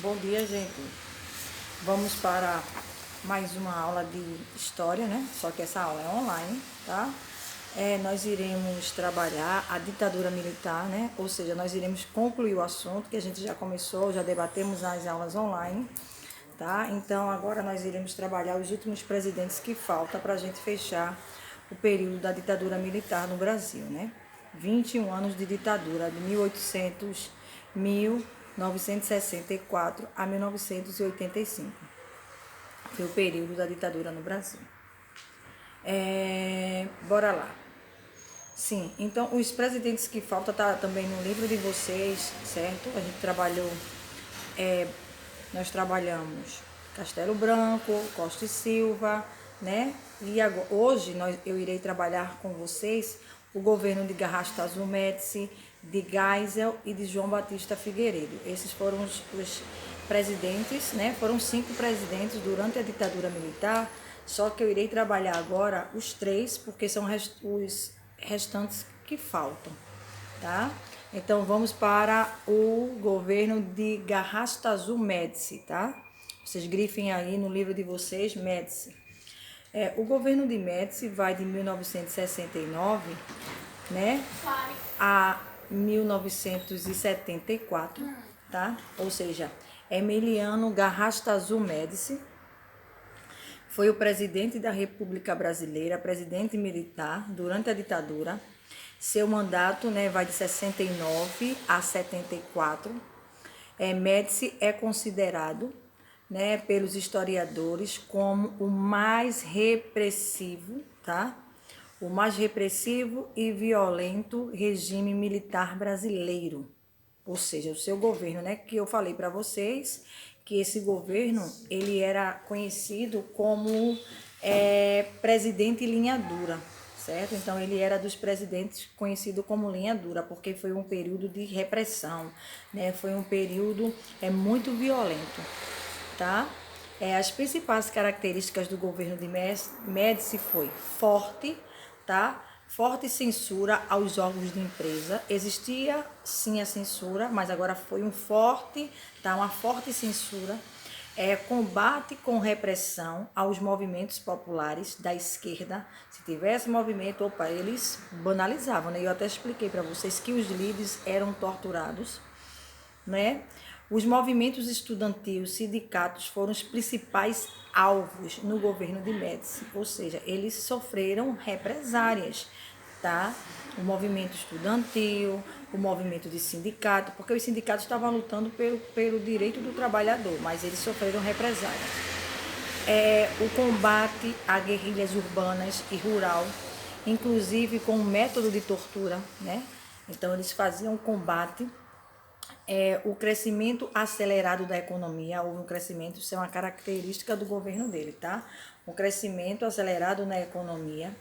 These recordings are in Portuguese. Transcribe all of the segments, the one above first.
Bom dia, gente. Vamos para mais uma aula de história, né? Só que essa aula é online, tá? Nós iremos trabalhar a ditadura militar, né? Ou seja, nós iremos concluir o assunto que a gente já começou, já debatemos nas aulas online, tá? Então, agora nós iremos trabalhar os últimos presidentes que falta para a gente fechar o período da ditadura militar no Brasil, né? 21 anos de ditadura, de 1964 a 1985. Foi o período da ditadura no Brasil. Bora lá. Sim, então os presidentes que faltam tá também no livro de vocês, certo? A gente trabalhou, nós trabalhamos Castelo Branco, Costa e Silva, né? E agora, hoje eu irei trabalhar com vocês o governo de Garrastazu Médici, de Geisel e de João Batista Figueiredo. Esses foram os presidentes, né? Foram 5 presidentes durante a ditadura militar, só que eu irei trabalhar agora os 3, porque são os restantes que faltam, tá? Então vamos para o governo de Garrastazu Médici, tá? Vocês grifem aí no livro de vocês, Médici. O governo de Médici vai de 1969, né, a 1974, tá? Ou seja, Emiliano Garrastazu Médici foi o presidente da República Brasileira, presidente militar durante a ditadura. Seu mandato, né, vai de 69 a 74. Médici é considerado, né, pelos historiadores como o mais repressivo, tá? O mais repressivo e violento regime militar brasileiro. Ou seja, o seu governo, né, que eu falei para vocês, que esse governo, ele era conhecido como presidente linha dura, certo? Então ele era dos presidentes conhecido como linha dura, porque foi um período de repressão, né? Foi um período muito violento, tá? As principais características do governo de Médici foi forte, tá? Forte censura aos órgãos de empresa. Existia sim a censura, mas agora foi uma forte censura. Combate com repressão aos movimentos populares da esquerda. Se tivesse movimento, eles banalizavam, né? Eu até expliquei para vocês que os líderes eram torturados, né? Os movimentos estudantis, sindicatos foram os principais alvos no governo de Médici, ou seja, eles sofreram represárias, tá? O movimento estudantil, o movimento de sindicato, porque os sindicatos estavam lutando pelo direito do trabalhador, mas eles sofreram represárias. O combate a guerrilhas urbanas e rural, inclusive com método de tortura, né? Então eles faziam combate. O crescimento acelerado da economia, houve um crescimento, isso é uma característica do governo dele, tá? Um crescimento acelerado na economia,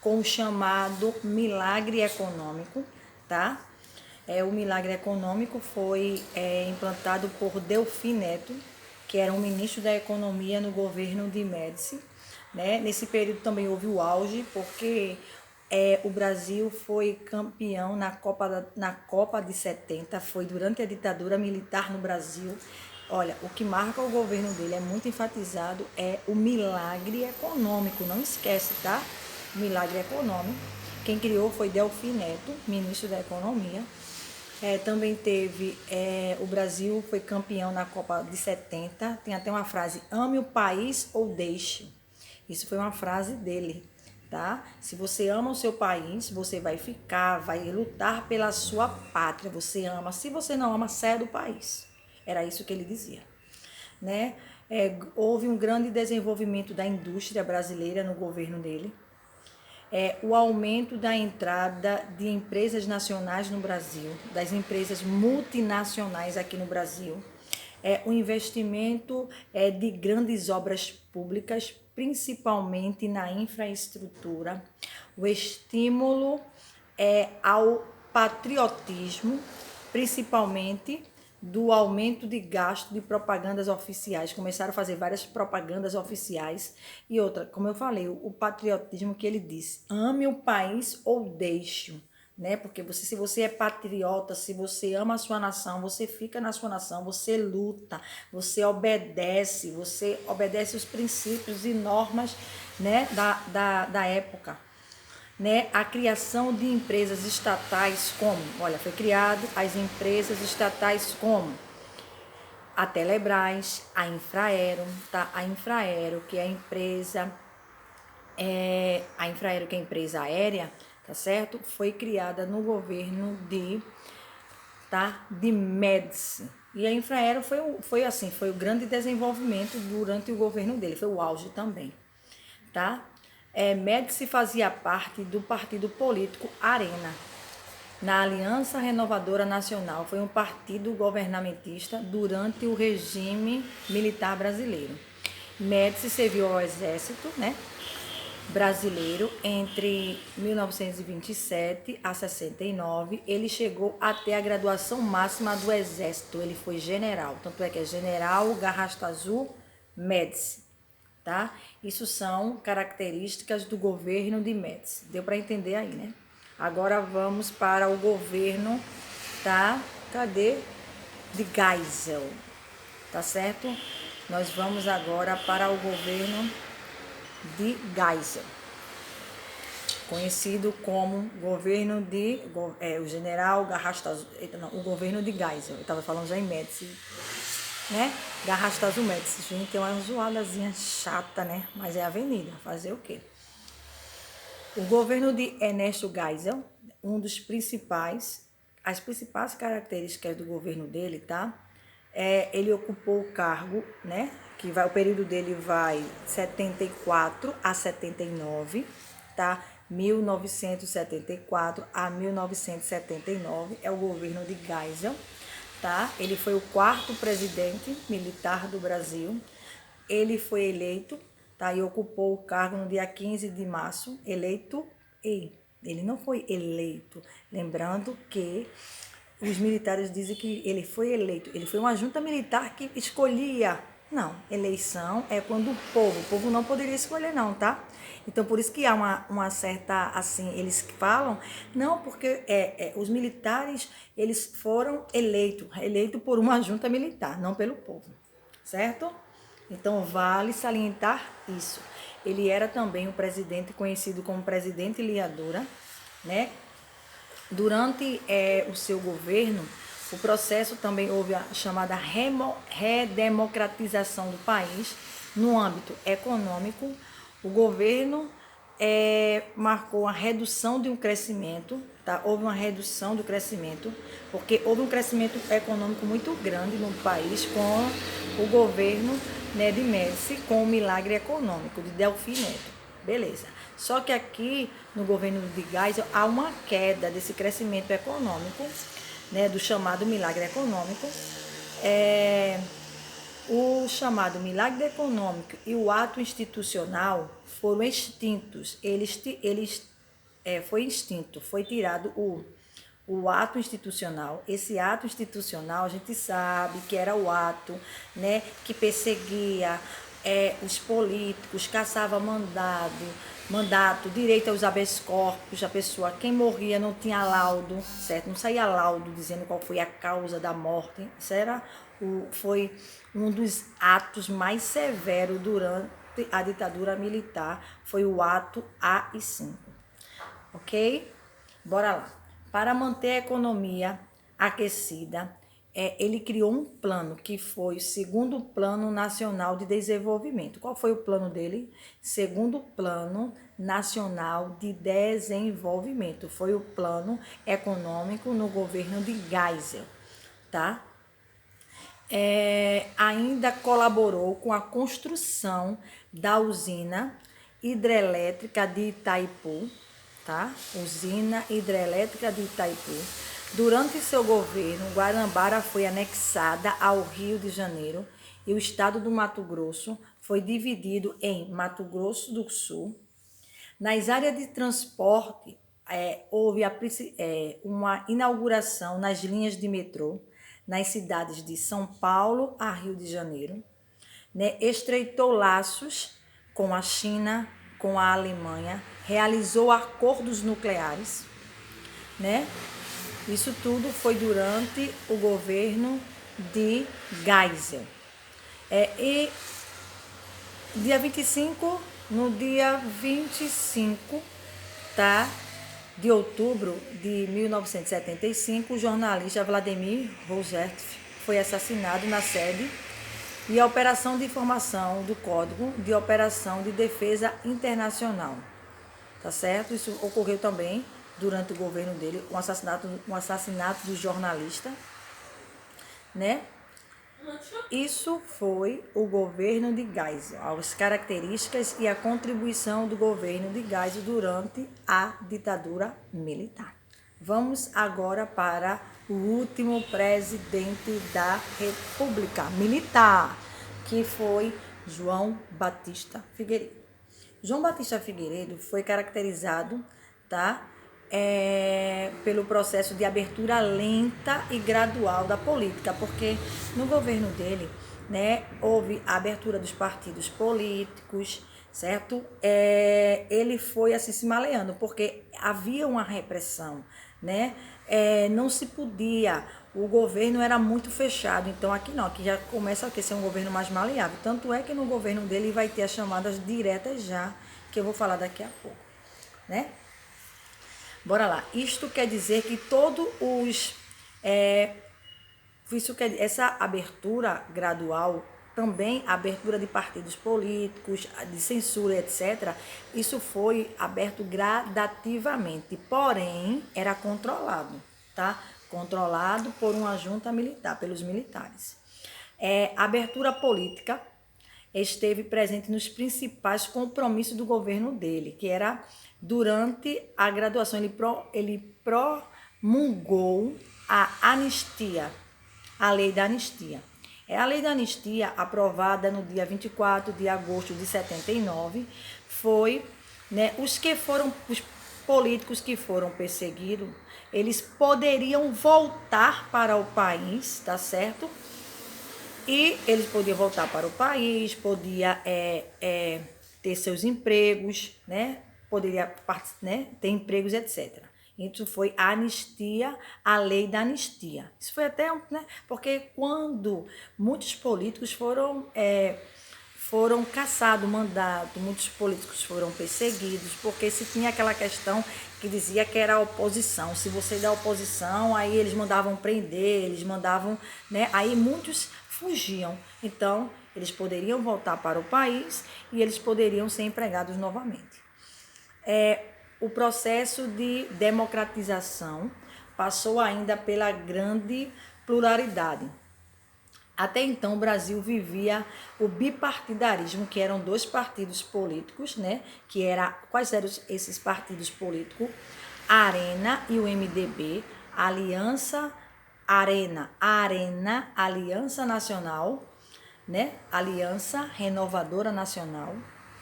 com o chamado milagre econômico, tá? O milagre econômico foi implantado por Delfim Neto, que era um ministro da economia no governo de Médici, né? Nesse período também houve o auge, porque o Brasil foi campeão na Copa de 70, foi durante a ditadura militar no Brasil. Olha, o que marca o governo dele, é muito enfatizado, é o milagre econômico, não esquece, tá? Milagre econômico. Quem criou foi Delfim Neto, ministro da Economia. Também teve, o Brasil foi campeão na Copa de 70, tem até uma frase, ame o país ou deixe. Isso foi uma frase dele, tá? Se você ama o seu país, você vai ficar, vai lutar pela sua pátria, você ama. Se você não ama, saia do país. Era isso que ele dizia, né? Houve um grande desenvolvimento da indústria brasileira no governo dele. O aumento da entrada de empresas nacionais no Brasil, das empresas multinacionais aqui no Brasil, o investimento de grandes obras públicas, principalmente na infraestrutura, o estímulo ao patriotismo, principalmente do aumento de gasto de propagandas oficiais. Começaram a fazer várias propagandas oficiais. E outra, como eu falei, o patriotismo que ele disse, ame o país ou deixe-o, né? Porque se você é patriota, se você ama a sua nação, você fica na sua nação, você luta, você obedece os princípios e normas, né, da época. Né, a criação de empresas estatais como, olha, foi criado as empresas estatais como a Telebrás, a Infraero, tá? A Infraero, que é a empresa aérea, tá certo? Foi criada no governo de Médici. E a Infraero foi o grande desenvolvimento durante o governo dele, foi o auge também, tá? Médici fazia parte do partido político Arena, na Aliança Renovadora Nacional, foi um partido governamentista durante o regime militar brasileiro. Médici serviu ao exército, né, brasileiro entre 1927 a 69. Ele chegou até a graduação máxima do exército, ele foi general, tanto é que é General Garrastazu Médici, tá? Isso são características do governo de Médici, deu para entender aí, né? Agora vamos para o governo, tá? Cadê? De Geisel, tá certo? Nós vamos agora para o governo de Geisel, conhecido como governo de o general Garrastazu, não, o governo de Geisel. Eu estava falando já em Médici, né? Garrastazu Médici, gente, é uma zoadazinha chata, né? Mas é avenida, fazer o quê? O governo de Ernesto Geisel, as principais características do governo dele, tá? Ele ocupou o cargo, né? O período dele vai 74 a 79, tá? 1974 a 1979 é o governo de Geisel, tá? Ele foi o quarto presidente militar do Brasil. Ele foi eleito, tá? E ocupou o cargo no dia 15 de março, ele não foi eleito. Lembrando que os militares dizem que ele foi eleito. Ele foi uma junta militar que escolhia. Não, eleição é quando o povo não poderia escolher não, tá? Então, por isso que há uma certa, assim, eles falam, não, porque os militares, eles foram eleitos por uma junta militar, não pelo povo, certo? Então, vale salientar isso. Ele era também um presidente conhecido como presidente Liadura, né? Durante o seu governo, o processo também houve a chamada redemocratização do país. No âmbito econômico, o governo marcou a redução de um crescimento, tá? Houve uma redução do crescimento, porque houve um crescimento econômico muito grande no país com o governo, né, de Médici, com o milagre econômico de Delfim Neto. Beleza. Só que aqui no governo de Geisel há uma queda desse crescimento econômico, né, do chamado milagre econômico. O chamado milagre econômico e o ato institucional foram extintos. Foi extinto, foi tirado o ato institucional. Esse ato institucional, a gente sabe que era o ato, né, que perseguia os políticos, caçava mandato, direito aos habeas corpus, a pessoa, quem morria não tinha laudo, certo? Não saía laudo dizendo qual foi a causa da morte. Isso foi um dos atos mais severos durante a ditadura militar, foi o ato AI-5, ok? Bora lá. Para manter a economia aquecida, ele criou um plano que foi o segundo Plano Nacional de Desenvolvimento. Qual foi o plano dele? Segundo Plano Nacional de Desenvolvimento. Foi o plano econômico no governo de Geisel, tá? Ainda colaborou com a construção da usina hidrelétrica de Itaipu, tá? Usina hidrelétrica de Itaipu. Durante seu governo, Guanabara foi anexada ao Rio de Janeiro e o estado do Mato Grosso foi dividido em Mato Grosso do Sul. Nas áreas de transporte, houve uma inauguração nas linhas de metrô, nas cidades de São Paulo a Rio de Janeiro, né? Estreitou laços com a China, com a Alemanha, realizou acordos nucleares, né? Isso tudo foi durante o governo de Geisel. E no dia 25, tá, de outubro de 1975, o jornalista Vladimir Rozhev foi assassinado na sede e a Operação de Informação do Código de Operação de Defesa Internacional. Tá certo? Isso ocorreu também durante o governo dele, um assassinato do jornalista, né? Isso foi o governo de Geisel, as características e a contribuição do governo de Geisel durante a ditadura militar. Vamos agora para o último presidente da República Militar, que foi João Batista Figueiredo. João Batista Figueiredo foi caracterizado, tá, pelo processo de abertura lenta e gradual da política, porque no governo dele, né, houve a abertura dos partidos políticos, certo? Ele foi assim se maleando, porque havia uma repressão, né? Não se podia, o governo era muito fechado, então aqui não, aqui já começa a ser um governo mais maleável, tanto é que no governo dele vai ter as chamadas diretas já, que eu vou falar daqui a pouco, né? Bora lá. Isto quer dizer que essa abertura gradual, também a abertura de partidos políticos, de censura, etc., isso foi aberto gradativamente, porém era controlado, tá? Controlado por uma junta militar, pelos militares. A abertura política esteve presente nos principais compromissos do governo dele, que era durante a graduação, ele promulgou a anistia, a lei da anistia. A lei da anistia, aprovada no dia 24 de agosto de 79, foi, né, os políticos que foram perseguidos, eles poderiam voltar para o país, tá certo? E eles podiam voltar para o país, podia ter seus empregos, né? Poderia, né, ter empregos, etc. Isso foi a anistia, a lei da anistia. Isso foi até, né, porque quando muitos políticos foram caçados mandato, muitos políticos foram perseguidos, porque se tinha aquela questão que dizia que era a oposição. Se você der oposição, aí eles mandavam prender, eles mandavam, né? Aí muitos fugiam. Então, eles poderiam voltar para o país e eles poderiam ser empregados novamente. O processo de democratização passou ainda pela grande pluralidade. Até então, o Brasil vivia o bipartidarismo, que eram dois partidos políticos, né? Quais eram esses partidos políticos? A Arena e o MDB, Aliança Aliança Nacional, né? Aliança Renovadora Nacional,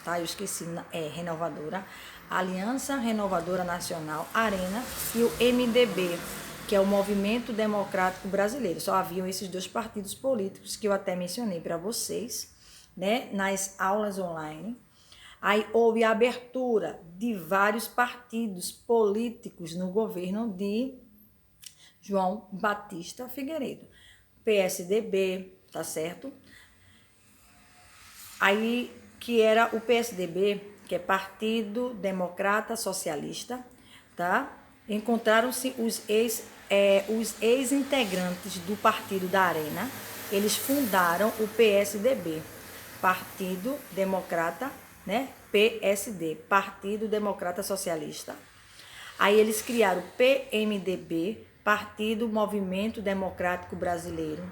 tá? Eu esqueci, Renovadora. Aliança Renovadora Nacional, Arena, e o MDB, que é o Movimento Democrático Brasileiro. Só haviam esses dois partidos políticos que eu até mencionei para vocês, né, nas aulas online. Aí houve a abertura de vários partidos políticos no governo de João Batista Figueiredo. PSDB, tá certo? Aí, que era o PSDB, que é Partido Democrata Socialista, tá? Encontraram-se os ex-integrantes do Partido da Arena, eles fundaram o PSDB, Partido Democrata, né? PSD, Partido Democrata Socialista. Aí eles criaram o PMDB, Partido Movimento Democrático Brasileiro.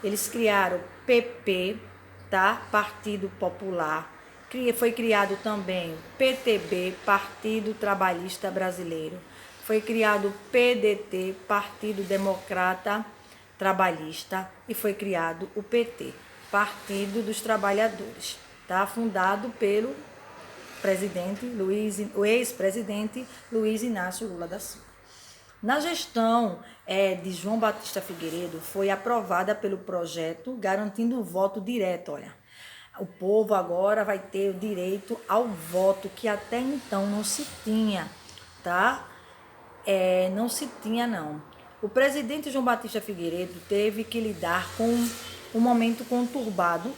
Eles criaram o PP, tá? Partido Popular. Foi criado também o PTB, Partido Trabalhista Brasileiro. Foi criado o PDT, Partido Democrata Trabalhista, e foi criado o PT, Partido dos Trabalhadores, tá? Fundado pelo o ex-presidente Luiz Inácio Lula da Silva. Na gestão de João Batista Figueiredo, foi aprovada pelo projeto garantindo o voto direto. Olha, o povo agora vai ter o direito ao voto, que até então não se tinha, tá? não se tinha, não. O presidente João Batista Figueiredo teve que lidar com um momento conturbado,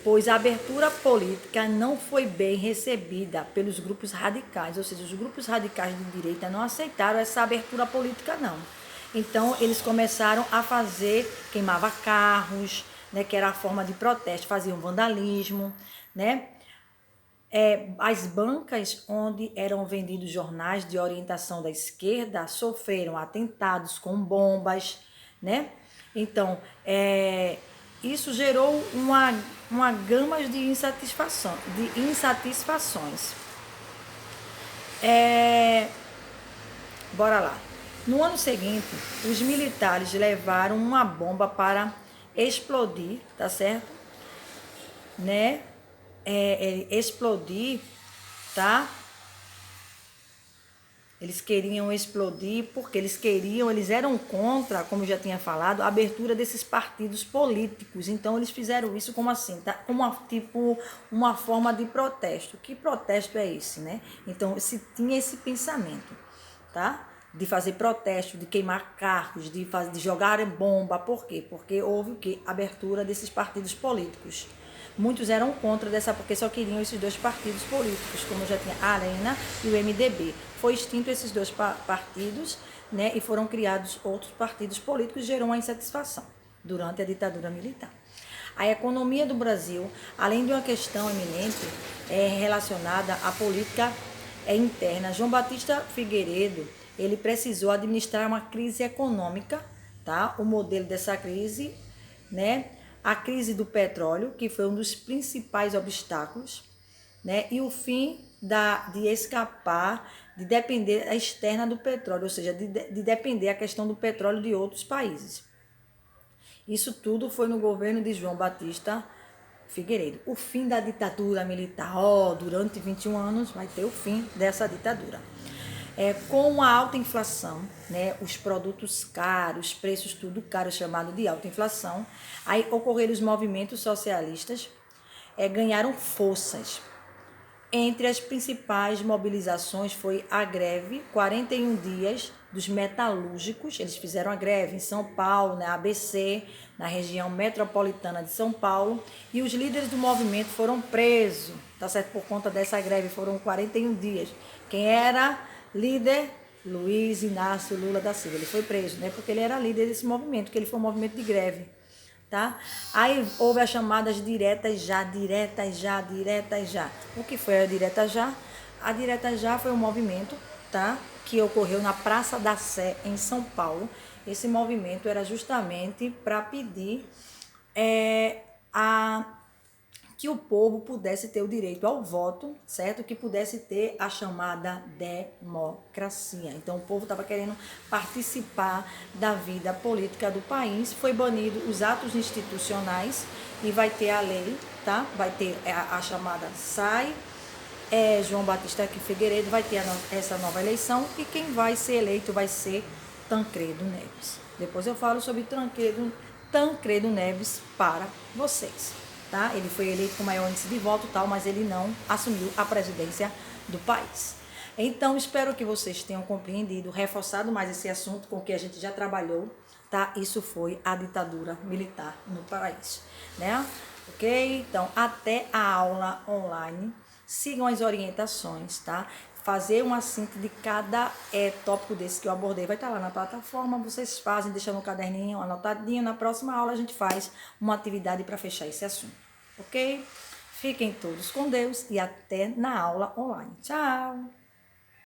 pois a abertura política não foi bem recebida pelos grupos radicais, ou seja, os grupos radicais de direita não aceitaram essa abertura política, não. Então, eles começaram a fazer, queimava carros, né, que era a forma de protesto, faziam vandalismo, né? As bancas onde eram vendidos jornais de orientação da esquerda sofreram atentados com bombas, né? Então, isso gerou uma gama de insatisfações. Bora lá. No ano seguinte, os militares levaram uma bomba para explodir, tá certo? Né? Explodir, tá? Eles queriam explodir porque eles eram contra, como eu já tinha falado, a abertura desses partidos políticos. Então eles fizeram isso como assim, tá? Uma forma de protesto. Que protesto é esse, né? Então se tinha esse pensamento, tá? De fazer protesto, de queimar carros, de jogar bomba. Por quê? Porque houve o quê? Abertura desses partidos políticos. Muitos eram contra dessa, porque só queriam esses dois partidos políticos, como já tinha a Arena e o MDB. Foi extinto esses dois partidos, né, e foram criados outros partidos políticos, gerou uma insatisfação durante a ditadura militar. A economia do Brasil, além de uma questão eminente relacionada à política interna, João Batista Figueiredo, ele precisou administrar uma crise econômica, tá? O modelo dessa crise, né? A crise do petróleo, que foi um dos principais obstáculos, né? E o fim de escapar, de depender a externa do petróleo, ou seja, de depender a questão do petróleo de outros países. Isso tudo foi no governo de João Batista Figueiredo. O fim da ditadura militar, durante 21 anos vai ter o fim dessa ditadura. Com a alta inflação, né, os produtos caros, preços tudo caro, chamado de alta inflação, aí ocorreram os movimentos socialistas, ganharam forças. Entre as principais mobilizações foi a greve, 41 dias dos metalúrgicos. Eles fizeram a greve em São Paulo, na ABC, na região metropolitana de São Paulo, e os líderes do movimento foram presos, tá certo? Por conta dessa greve, foram 41 dias. Quem era líder? Luiz Inácio Lula da Silva. Ele foi preso, né? Porque ele era líder desse movimento, que ele foi um movimento de greve. Tá? Aí houve as chamadas diretas já. O que foi a direta já? A direta já foi um movimento, tá? Que ocorreu na Praça da Sé, em São Paulo. Esse movimento era justamente para pedir que o povo pudesse ter o direito ao voto, certo? Que pudesse ter a chamada democracia. Então, o povo estava querendo participar da vida política do país. Foi banido os atos institucionais e vai ter a lei, tá? Vai ter a chamada SAI, João Batista Figueiredo, vai ter essa nova eleição e quem vai ser eleito vai ser Tancredo Neves. Depois eu falo sobre Tancredo Neves para vocês. Tá? Ele foi eleito com maior índice de voto, tal, mas ele não assumiu a presidência do país. Então, espero que vocês tenham compreendido, reforçado mais esse assunto com que a gente já trabalhou, tá? Isso foi a ditadura militar no país, né? Ok? Então, até a aula online. Sigam as orientações, tá? Fazer uma síntese de cada tópico desse que eu abordei. Vai estar lá na plataforma, vocês fazem, deixando no caderninho anotadinho. Na próxima aula a gente faz uma atividade para fechar esse assunto, ok? Fiquem todos com Deus e até na aula online. Tchau!